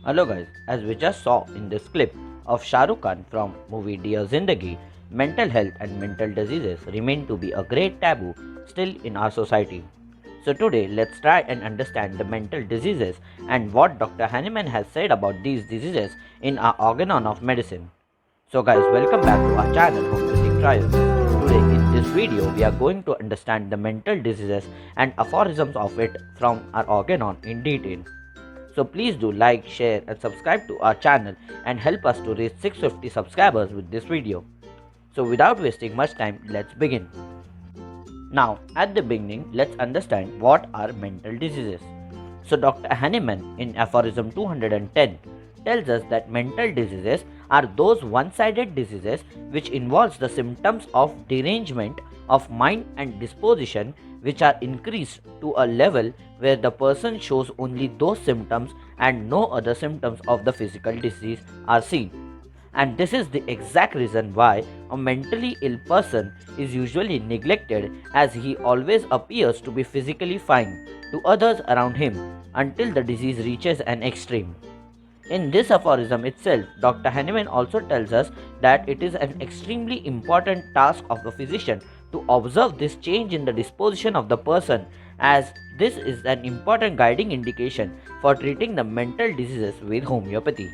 Hello guys, as we just saw in this clip of Shah Rukh Khan from movie Dear Zindagi, mental health and mental diseases remain to be a great taboo still in our society. So today let's try and understand the mental diseases and what Dr. Hahnemann has said about these diseases in our organon of medicine. So guys, welcome back to our channel Homeopathic Trials. Today in this video we are going to understand the mental diseases and aphorisms of it from our organon in detail. So please do like, share and subscribe to our channel and help us to reach 650 subscribers with this video. So without wasting much time, let's begin. Now at the beginning, let's understand what are mental diseases. So Dr. Hahnemann in Aphorism 210 tells us that mental diseases are those one-sided diseases which involves the symptoms of derangement of mind and disposition which are increased to a level where the person shows only those symptoms and no other symptoms of the physical disease are seen. And this is the exact reason why a mentally ill person is usually neglected, as he always appears to be physically fine to others around him until the disease reaches an extreme. In this aphorism itself, Dr. Hahnemann also tells us that it is an extremely important task of a physician to observe this change in the disposition of the person, as this is an important guiding indication for treating the mental diseases with homeopathy.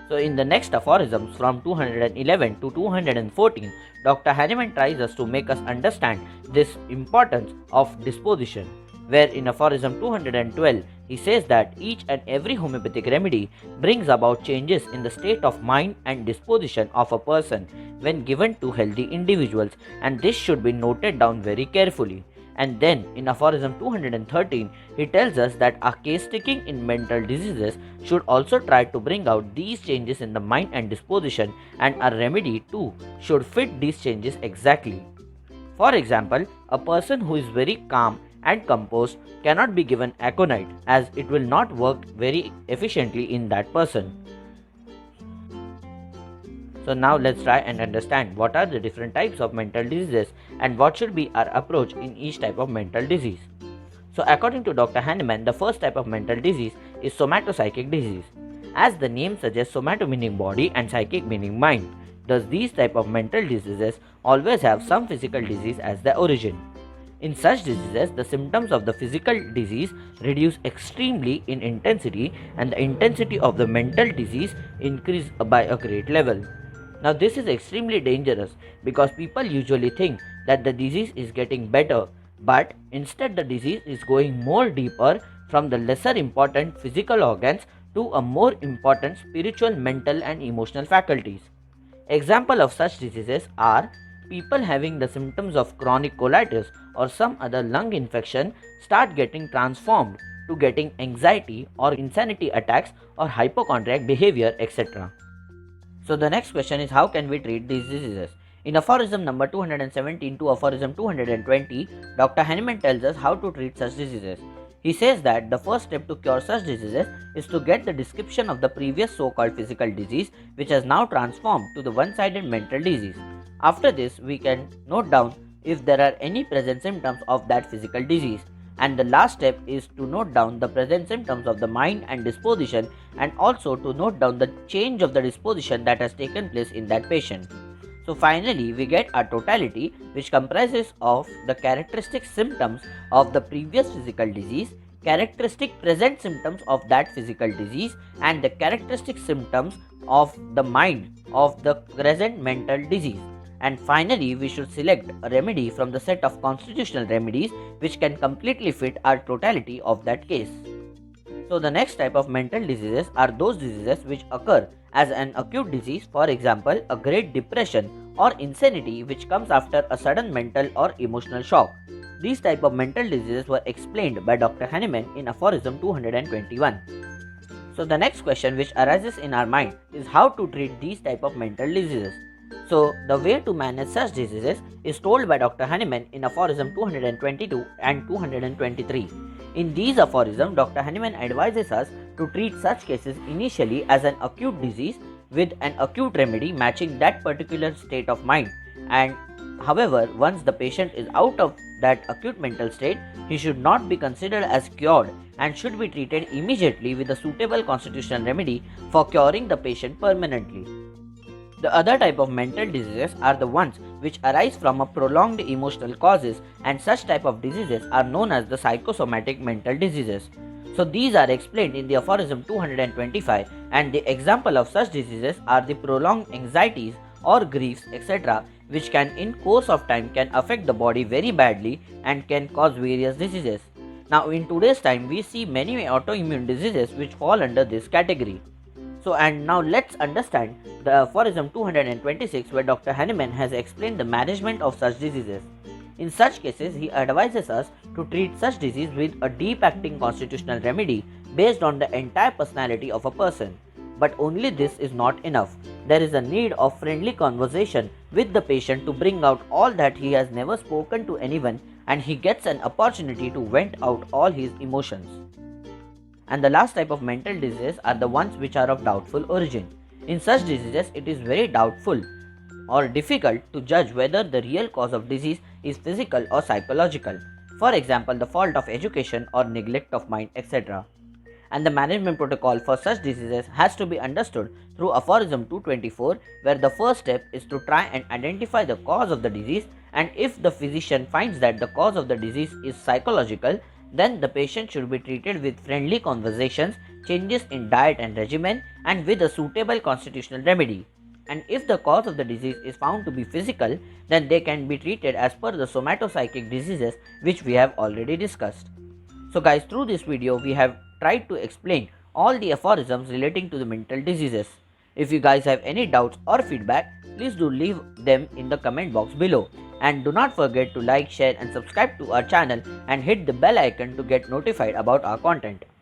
So in the next aphorisms from 211 to 214, Dr. Hahnemann tries us to make us understand this importance of disposition, where in aphorism 212 he says that each and every homeopathic remedy brings about changes in the state of mind and disposition of a person when given to healthy individuals, and this should be noted down very carefully. And then in aphorism 213 he tells us that a case taking in mental diseases should also try to bring out these changes in the mind and disposition, and a remedy too should fit these changes exactly. For example, a person who is very calm and composed cannot be given aconite, as it will not work very efficiently in that person. So now let's try and understand what are the different types of mental diseases and what should be our approach in each type of mental disease. So according to Dr. Hahnemann, the first type of mental disease is somatopsychic disease. As the name suggests, somato meaning body and psychic meaning mind, thus these type of mental diseases always have some physical disease as the origin. In such diseases, the symptoms of the physical disease reduce extremely in intensity, and the intensity of the mental disease increase by a great level. Now this is extremely dangerous because people usually think that the disease is getting better, but instead the disease is going more deeper from the lesser important physical organs to a more important spiritual, mental and emotional faculties. Example of such diseases are people having the symptoms of chronic colitis or some other lung infection start getting transformed to getting anxiety or insanity attacks or hypochondriac behavior, etc. So the next question is, how can we treat these diseases? In aphorism number 217 to aphorism 220, Dr. Hahnemann tells us how to treat such diseases. He says that the first step to cure such diseases is to get the description of the previous so-called physical disease which has now transformed to the one-sided mental disease. After this, we can note down if there are any present symptoms of that physical disease. And the last step is to note down the present symptoms of the mind and disposition, and also to note down the change of the disposition that has taken place in that patient. So finally, we get a totality which comprises of the characteristic symptoms of the previous physical disease, characteristic present symptoms of that physical disease, and the characteristic symptoms of the mind of the present mental disease. And finally, we should select a remedy from the set of constitutional remedies which can completely fit our totality of that case. So the next type of mental diseases are those diseases which occur as an acute disease, for example, a great depression or insanity which comes after a sudden mental or emotional shock. These type of mental diseases were explained by Dr. Hahnemann in aphorism 221. So the next question which arises in our mind is how to treat these type of mental diseases. So the way to manage such diseases is told by Dr. Hahnemann in aphorism 222 and 223. In these aphorisms, Dr. Hahnemann advises us to treat such cases initially as an acute disease with an acute remedy matching that particular state of mind, and However, once the patient is out of that acute mental state, he should not be considered as cured and should be treated immediately with a suitable constitutional remedy for curing the patient permanently. The other type of mental diseases are the ones which arise from a prolonged emotional causes, and such type of diseases are known as the psychosomatic mental diseases. So these are explained in the aphorism 225, and the example of such diseases are the prolonged anxieties or griefs, etc., which can in course of time can affect the body very badly and can cause various diseases. Now in today's time we see many autoimmune diseases which fall under this category. So and now let's understand the aphorism 226, where Dr. Hahnemann has explained the management of such diseases. In such cases, he advises us to treat such disease with a deep acting constitutional remedy based on the entire personality of a person. But only this is not enough. There is a need of friendly conversation with the patient to bring out all that he has never spoken to anyone, and he gets an opportunity to vent out all his emotions. And the last type of mental diseases are the ones which are of doubtful origin. In such diseases, it is very doubtful or difficult to judge whether the real cause of disease is physical or psychological. For example, the fault of education or neglect of mind, etc. And the management protocol for such diseases has to be understood through aphorism 224, where the first step is to try and identify the cause of the disease, and if the physician finds that the cause of the disease is psychological, then the patient should be treated with friendly conversations, changes in diet and regimen, and with a suitable constitutional remedy. And if the cause of the disease is found to be physical, then they can be treated as per the somatopsychic diseases which we have already discussed. So guys, through this video we have tried to explain all the aphorisms relating to the mental diseases. If you guys have any doubts or feedback, please do leave them in the comment box below. And do not forget to like, share and subscribe to our channel and hit the bell icon to get notified about our content.